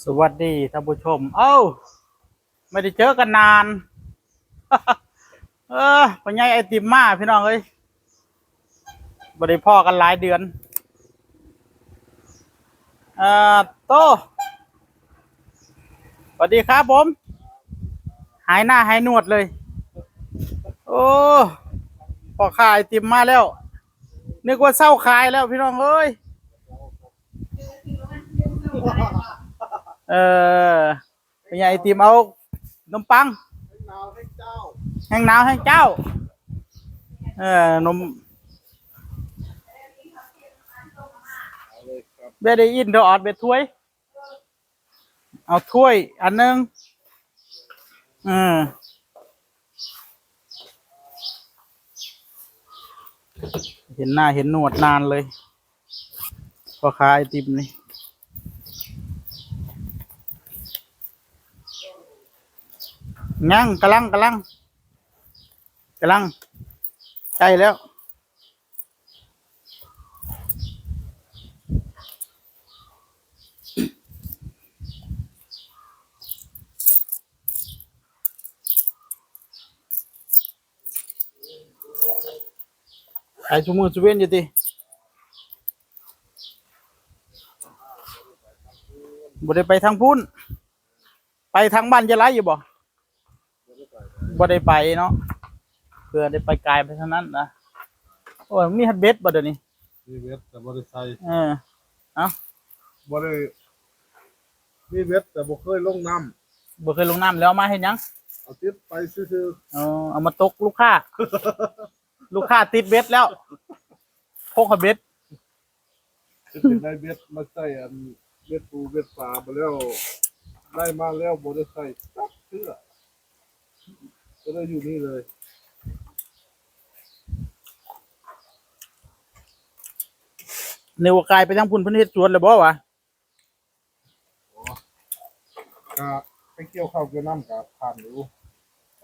สวัสดีท่านผู้ชมเอ้าไม่ได้เจอกันนานปัญญาไอติมมาพี่น้องเอ้ยบ่ได้พ่อกันหลายเดือนเอ่โตสวัสดีครับผมหายหน้าหายหนวดเลยโอ้พ่อขายไอติมมาแล้วนึกว่าเศร้าขายแล้วพี่น้องเอ้ยเออปัญญาไอติมเอาขนมปังแห้งหนาวแห้งเจ้านมเบดอินเดออดเบดถ้วยเอาถ้วยอันนึงอืมเห็นหน้าเห็นหนวดนานเลยพ่อค้าไอติมนี่งั้งกำลังใกล้แล้วไอ้ชูมือชูเว้นอยู่ติบ่ได้ไปทางพุ่นไปทางบ้านจะไรอยู่บ่ได้ไปเนาะเพื่อได้ไปไกลไปเท่านั้นนะโอ้ยมีฮัดเบ็ดบ่เดี๋ยวนี้มีเว็บแต่บ่ได้ใส่เอ้าบ่ได้มีเว็บแต่บ่เคยลงน้บ่เคยลงน้ำแล้วเอามาเฮ็ดหยังเอาติดไปซื่อเอามาตกลูกค้า ลูกค้าติดเบ็ดแล้วพกเบ็ดๆสิได้เว็บมาใส่อันเว็บปูเว็บปลาบ่แล้วได้มาแล้วบ่ได้ใส่จักเทื่อก็ได้อยู่นี่เลยในวกายไปทางพุ่นเพิ่นเฮ็ดสวนแล้วบ่วะก็ไปเกี่ยวข้าวเกี่ยวน้ำก็ผ่านอยู่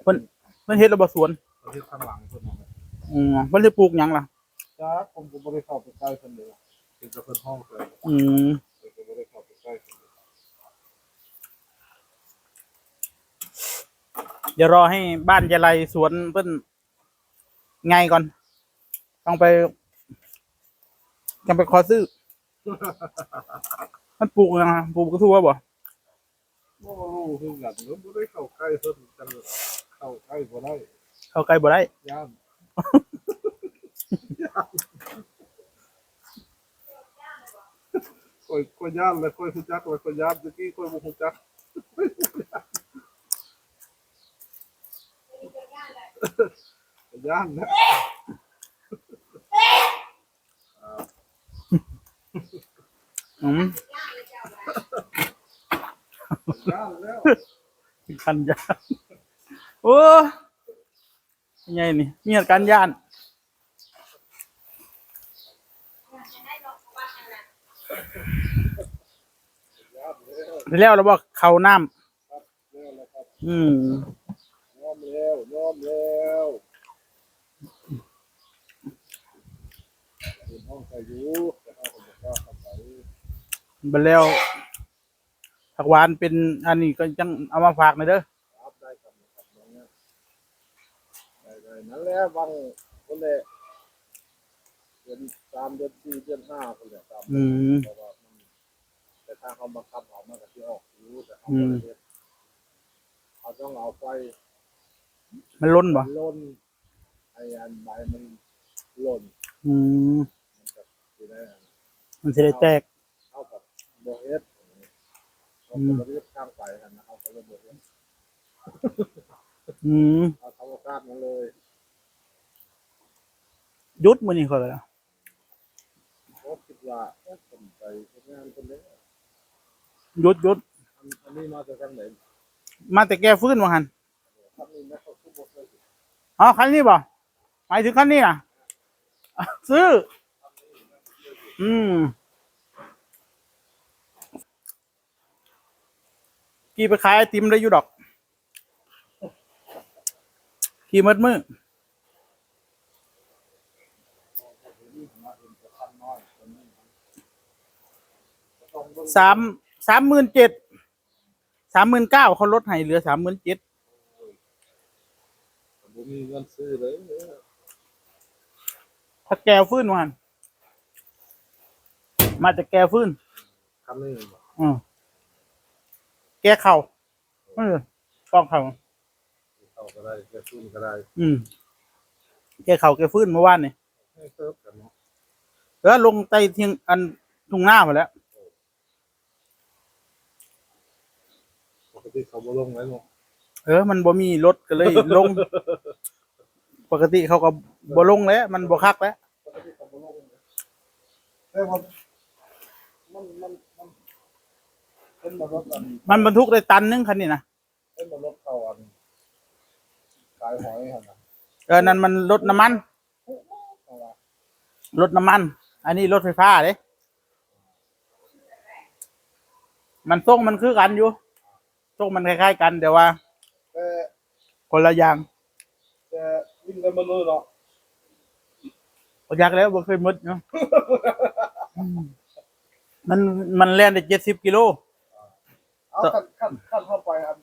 เพิ่นเฮ็ดแล้วบ่สวนประเทศข้างหลังเพิ่นนั่นแหละเพิ่นสิปลูกหยังล่ะจ้าผมก็บ่ได้เข้าไปใกล้เพิ่นเลยเป็นแต่เพิ่นห้องเลยก็บ่ได้เข้าไปใกล้เพิ่นเลยเดี๋ยวรอให้บ้านยายไรสวนเพิ่นไงก่อนต้องไปขอซื้อมันปลูกยังปลูกกระทั่วบ่บ่รู้คือกันบ่ได้เข้าใกล้เพิ่นจังเข้าใกล้บ่ได้ เข้าใกล้บ่ได้ย่านค่อยย่านแล้วค่อยรู้จักแล้วค่อยย่านตะกี้ค่อยบ่รู้จักย่านนะอืมย่านแล้วกันยานโอ้ยังไงนี่มีเหตุการณ์ย่านแล้วเราบอกเข้าน้ำยอมแล้วคุณห้องใส่อยู่แต่เอาผมก็เข้าไปไปแล้วผักหวานเป็นอันนี้ก็จังเอามาฝากหน่อยเด้อครับได้ครับน้องเนี่ยได้นั่นแหละบางคนเลยเดือน3เดือน4เดือน5คนเลยครับเพราะว่ามันแต่ถ้าเขาบังคับเอามันก็สิออกอยู่แต่เขาบ่ได้เฮ็ดเขาต้องเอาไฟมันล้นบ่ล้นไอ้อันใบมันล้นมันจะสิได้มันสิได้แตกเอากับบ่เฮ็ดเขาก็บ่ได้ข้างไปหั่นนะเขาก็เลยบ่เฮ็ดเอาธรรมชาติมาเลยหยุดมื้อนี้ค่อยแล้วผมคิดว่าผมไปเฮ็ดงานคนเด้อหยุดอันนี้มาจากทางไหนมาแต่แก้ฟื้นว่าหั่นครับนี่นะเขาคือบ่เคยอ๋อคันนี้บ่หมายถึงคันนี้น่ะซื้อกี่ไปขายไอติมได้อยู่ดอกกี่มืดมือ37,000 39,000เขาลดให้เหลือ 37,000 ผมมีเงินซื้อเลย ถ้าแก้วฟื้นว่าหั่นมาจากแก้วฟื้น คันนี้ อือแก้เข่าต้องเข่า เอาก็ได้แค่ซื้อก็ได้ แก้เข่าแก้ฟื้นเมื่อวานนี่ ให้เติบกันเนาะ แล้วลงใต้เทียงอันทุ่งนาหมดแล้ว ปกติเขาบ่ลงไว้เนาะ มันบ่มีรถก็เลยลง ปกติเขาก็บ่ลงแล้วมันบ่คักแล้ว ปกติเขาบ่ลงแต่ว่ามันเป็นรถอัน มันบรรทุกได้ตันนึงคันนี้นะ เป็นรถเข้าอันขายหอยหั่นน่ะ นั่นมันรถน้ำมัน เอาล่ะ รถน้ำมัน อันนี้รถไฟฟ้าเด้มันทรงมันคือกันอยู่ทรงมันคล้ายๆกันแต่ว่า แต่ คนละอย่าง แต่วิ่งกันมาเลยเนาะ บ่อยากแล้วบ่เคยหมดเนาะ มันแล่นได้70 กิโล เอาขั้นเข้าไปอัน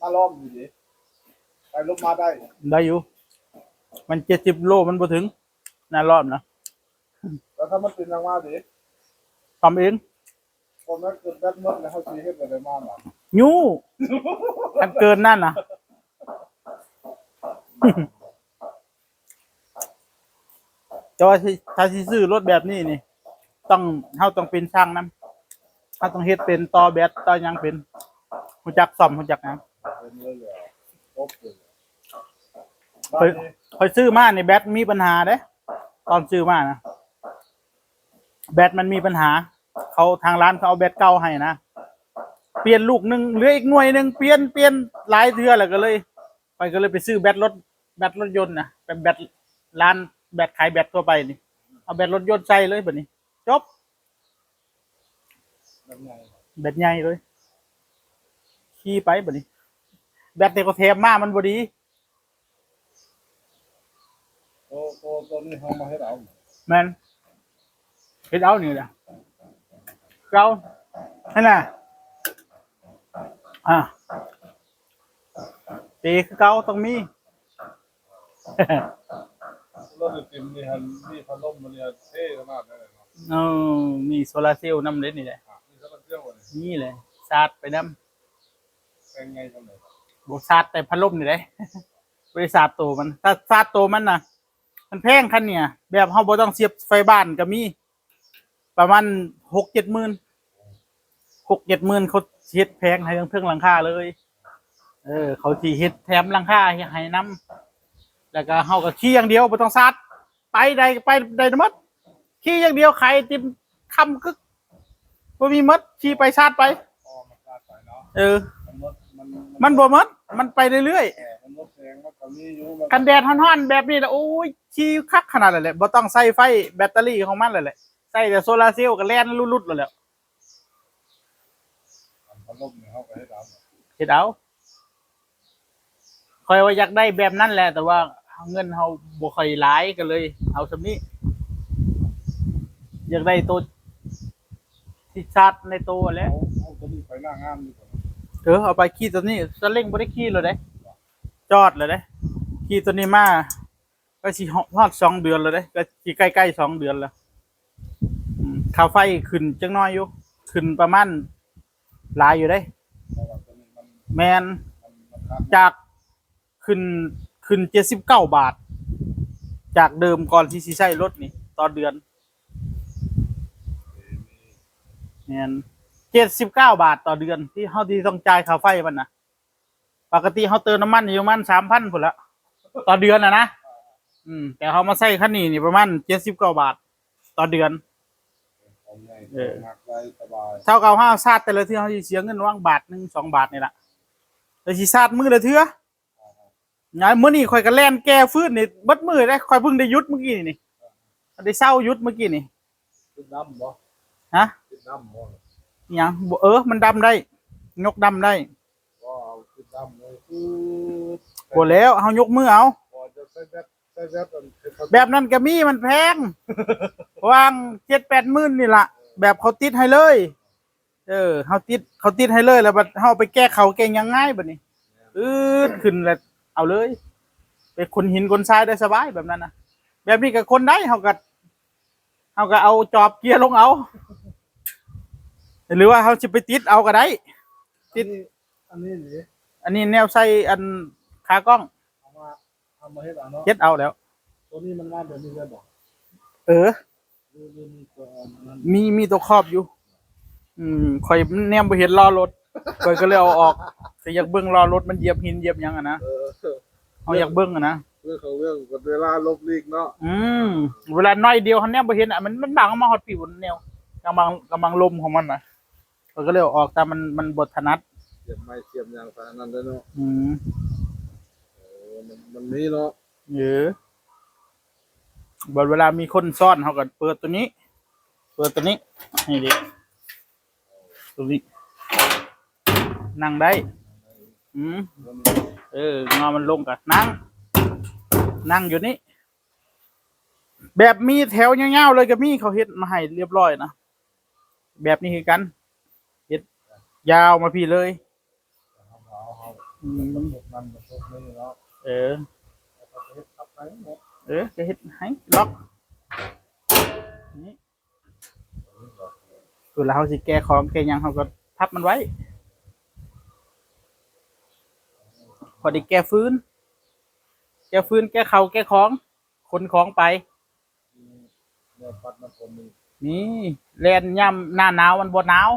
มาล้อมอยู่ดิไปลบมาได้ ได้อยู่ มัน70 โลมันบ่ถึงหน้ารอบนะ แล้วถ้ามันเป็นทางมาดิ ทำเอง ผมนั้นเกิดแบตหมดแล้วเขาสิเฮ็ดอะไรมาล่ะ ยูอันเกินนั่นน่ะ แต่ว่าถ้าสิซื้อรถแบบนี้นี่เฮาต้องเป็นช่างนำเฮาต้องเฮ็ดเป็นต่อแบตต่อหยังเป็นรู้จักซ่อมรู้จักหยัง เป็นเลยอ่ะครบเลย ค่อยซื้อมานี่แบตมีปัญหาเด้ตอนซื้อมานะแบตมันมีปัญหาเขาทางร้านเขาเอาแบตเก่าให้นะเปลี่ยนลูกนึงเหลืออีกหน่วยนึงเปลี่ยนหลายเทื่อแล้วก็เลยไปซื้อแบตรถยนต์นะเป็นแบตร้านแบตขายแบตทั่วไปนี่เอาแบตรถยนต์ใส่เลยบัดนี้จบ แบบไง แบตใหญ่เลยขี่ไปบัดนี้แบตเด็กก็แถมมามันบ่ดี ตัวนี้เขามาให้เรา แม่นเฮ็ดเอานี่แหละเก่านั่นน่ะตีคือเก่าต้องมี รถติมนี่ฮันนี่พัดลมมันเนี่ยเท่มากเลยเนาะ มีโซลาร์เซลล์นำเล่นนี่แหละ นี่เขาเที่ยวเลย นี่แหละชาร์จไปนำ เป็นไงจังเลย บ่ชาร์จแต่พัดลมนี่แหละ บริษัทตัวมันถ้าชาร์จตัวมันน่ะ มันแพงคันเนี่ย แบบเฮาบ่ต้องเสียบไฟบ้านก็มี ประมาณ 6-7 หมื่น 6-7 หมื่นเขาเฮ็ดแพงให้ทั้งเทิงหลังคาเลย เขาสิเฮ็ดแถมหลังคาให้นำแล้วก็เฮาก็ขี่อย่างเดียวบ่ต้องชาร์จไปได้หมดขี่อย่างเดียวใครติมคำกึกบ่มีหมดขี่ไปชาร์จไป อ๋อมันคาดไปเนาะ มันบ่หมดมันไปเรื่อยๆ มันรถแสงมันก็มีอยู่ กันแดดฮ้อนๆแบบนี้แหละโอ้ยขี่คักขนาดนั้นแหละบ่ต้องใส่ไฟแบตเตอรี่ของมันเลยแหละใส่แต่โซลาร์เซลล์ก็แล่นลุดๆแล้วแหละ พัดลมเนี่ยเขาก็ให้เรา เฮ็ดเอาค่อยว่าอยากได้แบบนั้นแหละแต่ว่าเงินเฮาบ่ค่อยหลายก็เลยเอาซำนี้อยากได้ตัวที่ชาร์จในตัวแหล้ว เอาตัวนี้ไปหน้างานดีกว่า เอาไปขี่ตัวนี้สเล้งบ่ได้ขี่เลยเด้จอดเลยเด้ขี่ตัวนี้มาก็สิฮอด2 เดือนแล้วเด้ก็สิใกล้ๆ2 เดือนแล้วค่าไฟขึ้นจังน้อยอยู่ขึ้นประมาณหลายอยู่เด้ เพราะว่าตัวนี้มัน แมน คาด จากขึ้น79 บาท จากเดิมก่อนที่สิใช้รถนี่ต่อเดือนแมน79 บาทต่อเดือนที่เฮาที่ต้องจ่ายค่าไฟมันน่ะปกติเฮาเติมน้ำมันอยู่ประมาณ 3,000 พุ่นละต่อเดือนนะแต่เฮามาใช้คันนี้นี่ประมาณ79 บาทต่อเดือน เอาไงหักได้สบาย เท่ากับเฮาชาร์จแต่ละเทื่อเฮาสิเสียเงินว่างบาทนึง2 บาทนี่ล่ะแต่สิชาร์จมื้อละเทื่อมื้อนี้ข่อยก็แล่นแก้ฟื้นนี่เบิดมื้อได้ข่อยเพิ่งได้หยุดเมื่อกี้นี่ได้เช้าหยุดเมื่อกี้นี่ ติดน้ำบ่ ฮะ ติดน้ำบ่ หยังมันดำได้ยกดำได้ ก็เอาติดน้ำเลยคือ บ่แล้วเฮายกมือเอา พอจะใส่แบตแบบนั้นก็มีมันแพง วาง 7-8 หมื่นนี่ล่ะแบบเขาติดให้เลย เขาติดให้เลยแล้วบัดเฮาไปแก้เขาแก้หยังง่ายบัดนี้ขึ้นแล้วเอาเลยไปขนหินขนทรายได้สบายแบบนั้นนะแบบนี้ก็คนได้เฮาก็เอาจอบเกียร์ลงเอาหรือว่าเฮาสิไปติดเอาก็ได้ ติดอันนี้หรือ อันนี้แนวใส่อันขากล้อง เอามาให้เราเนาะ เฮ็ดเอาแล้ว ตัวนี้มันงานแบบนี้เลยบอก เออ มีตัวนั้น มีตัวครอบอยู่ข่อยแนมบ่เห็นล้อรถข่อยก็เลยเอาออกแต่อยากเบิ่งล้อรถมันเหยียบหินเหยียบหยังอ่ะนะเอาอยากเบิ่งอ่ะนะ เรื่องของเรื่องเวลาลบลีกเนาะ เวลาน้อยเดียวคันแนมบ่เห็นอ่ะมันบังมาฮอดปีบนแนวกำลังลมของมันน่ะข่อยก็เลยเอาออกแต่มันบ่ถนัด เสียบไม้เสียบยางสายนั้นได้เนาะ มันนี้เนาะ เออบัดเวลามีคนซ่อนเฮาก็เปิดตัวนี้ นี่ดิตัวนี้นั่งได้งอมันลงกันนั่งอยู่นี่แบบมีแถวยาวๆเลยก็มีเขาเฮ็ดมาให้เรียบร้อยนะแบบนี้คือกันเฮ็ดยาวมาพี่เลย มันตกนี่เนาะ เออ ทับไปหมด ก็เฮ็ดให้ล็อกนี่คือเราสิแก้ของแก้หยังเขาก็พับมันไว้พอได้แก้ฟื้นแก้เขาแก้ของขนของไป เนี่ยปัดมันคนมี นี่แลนย่ำหน้าหนาวมันบ่หนาว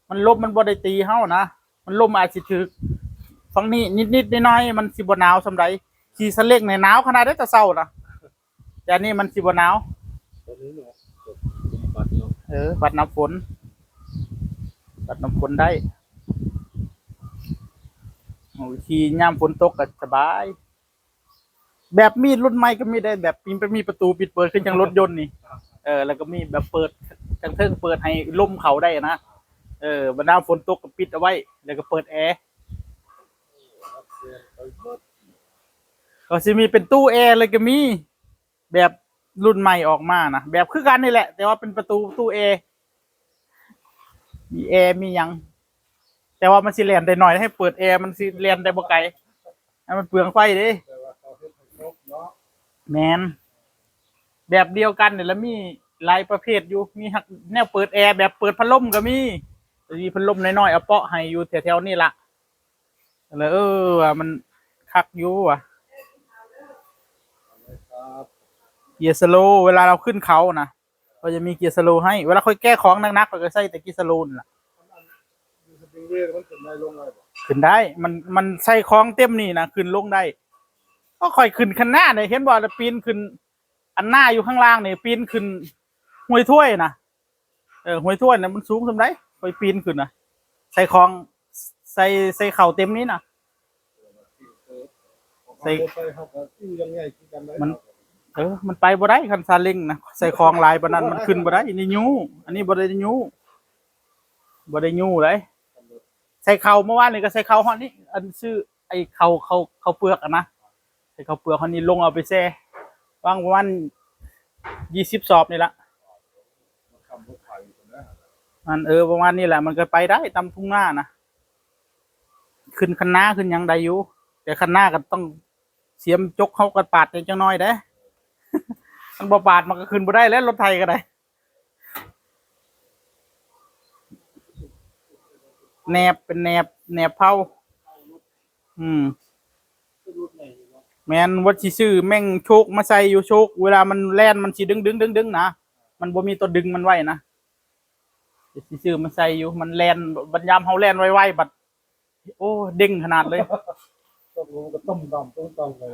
มันลมมันบ่ได้ตีเฮานะมันลมอาจสิถึกฝั่งนี้นิดๆน้อยๆมันสิบ่หนาวส่ำใดขี่สเล็กในหนาวขนาดได้แต่เช้านะแต่อันนี้มันสิบ่หนาว ตัวนี้เนาะปัดเนาะ ปัดน้ำฝนได้โอ้ขี่ยามฝนตกก็สบายแบบมีรุ่นใหม่ก็มีได้แบบมีประตูปิดเปิดขึ้นจังรถยนต์นี่แล้วก็มีแบบเปิดจังเทิงเปิดให้ลมเขาได้นะบรรดาฝนตกก็ปิดเอาไว้แล้วก็เปิดแอร์ก็สิมีเป็นตู้แอร์เลยก็มีแบบรุ่นใหม่ออกมานะแบบคือกันนี่แหละแต่ว่าเป็นประตูตู้แอร์มีแอร์มีหยังแต่ว่ามันสิแล่นได้หน่อยให้เปิดแอร์มันสิแล่นได้บ่ไกลให้มันเปลืองไฟเด้ แต่ว่าเขาเฮ็ดให้ครบเนาะ แมนแบบเดียวกันเนี่ยแล้วมีหลายประเภทอยู่มีแนวเปิดแอร์แบบเปิดพัดลมก็มีพัดลมน้อยๆเอาเปาะให้อยู่แถวๆนี่ละแล้วว่ามันคักอยู่ว่ะ ครับ เกียร์สโลว์เวลาเราขึ้นเขานะก็จะมีเกียร์สโลว์ให้เวลาค่อยแก้ของหนักๆเราก็ใส่แต่เกียร์สโลว์นั่นล่ะ ดูสปริงเวย์มันขึ้นได้ลงได้บ่ ขึ้นได้มันใส่ของเต็มนี่นะขึ้นลงได้ก็ค่อยขึ้นข้างหน้าเนี่ยเห็นบ่ปีนขึ้นอันหน้าอยู่ข้างล่างเนี่ยปีนขึ้นห้วยถ้วยนะห้วยถ้วยเนี่ยมันสูงสำไรค่อยปีนขึ้นนะใส่ของใส่เข่าเต็มนี้นะ ใส่เขาก็ที่ยังไงคือกันได้ มันไปบ่ได้คันซาเล้งนะใส่ของลายปานนั้นมันขึ้นบ่ได้นี่ยูอันนี้บ่ได้ยูเลยใส่เข่าเมื่อวานนี่ก็ใส่เข่าฮอดนี้อันชื่อไอ้เข่าเปลือกอะนะใส่เข่าเปลือกฮอดนี้ลงเอาไปแช่วางประมาณ20 สอบนี่ละมันประมาณนี้แหละมันก็ไปได้ตามทุ่งนานะขึ้นคันนาขึ้นหยังได้อยู่แต่คันนาก็ต้องเสียมจกเข้ากระปาดจังน้อยเด้ มันบ่ปาดมันก็ขึ้นบ่ได้แล้วรถไทยก็ได้แนบเป็นแนบเผาแม่นว่าสิซื้อแม่งโชคมาใส่อยู่โชคเวลามันแล่นมันสิดึงนะมันบ่มีตัวดึงมันไว้นะสิซื้อมาใส่อยู่มันแล่นบัดยามเฮาแล่นไวๆบัดโอ้เด้งขนาดเลย ต้องรู้ก็ต้มดำต้มเลย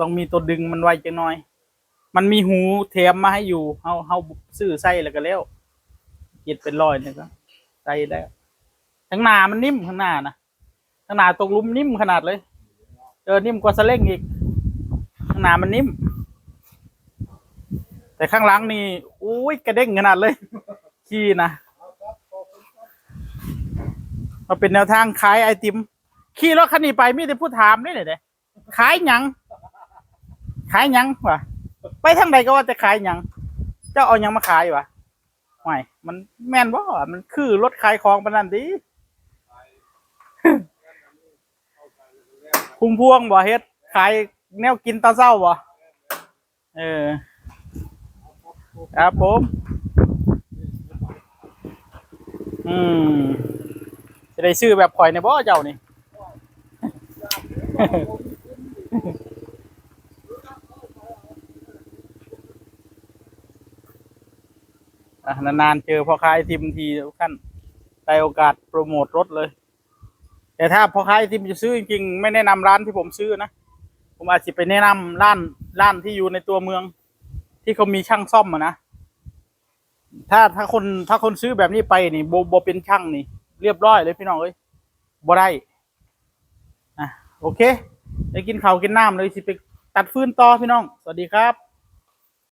ต้องมีตัวดึงมันไว้จังหน่อยมันมีหูแถมมาให้อยู่เฮาซื้อใส่แล้วก็แล้วเจ็ดเป็นร้อยนี่ก็ใส่ได้ข้างหน้ามันนิ่มข้างหน้านะข้างหน้าตกหลุมนิ่มขนาดเลยนิ่มกว่าสเล้งอีกข้างหน้ามันนิ่มแต่ข้างหลังนี่อุ้ยกระเด้งขนาดเลยขี้นะมาเป็นแนวทางขายไอติมขี่รถคันนี้ไปมีแต่ผู้ถามนี่แหละขายหยังวะไปทางใดก็ว่าจะขายหยังเจ้าเอาหยังมาขายวะ ไม่มันแม่นบ่มันคือรถขายของปานนั้นติ พุ่มพวงบ่เฮ็ดขายแนวกินตอนเช้าบ่เออครับผมอืมจะได้ซื้อแบบข่อยในบ่เจ้านี่ อ่ะนานๆเจอพ่อค้าไอติมทีทุกท่านได้โอกาสโปรโมทรถเลย แต่ถ้าพ่อค้าไอติมจะซื้อจริงๆไม่แนะนำร้านที่ผมซื้อนะผมอาจจะไปแนะนำร้านที่อยู่ในตัวเมือง ที่เขามีช่างซ่อมอะนะถ้าคนซื้อแบบนี้ไปนี่โบเป็นช่างนี่ เรียบร้อยเลยพี่น้องเอ้ยบ่ได้อ่ะโอเคได้กินข้าวกินน้ำเลยสิไปตัดฟืนต่อพี่น้องสวัสดีครับ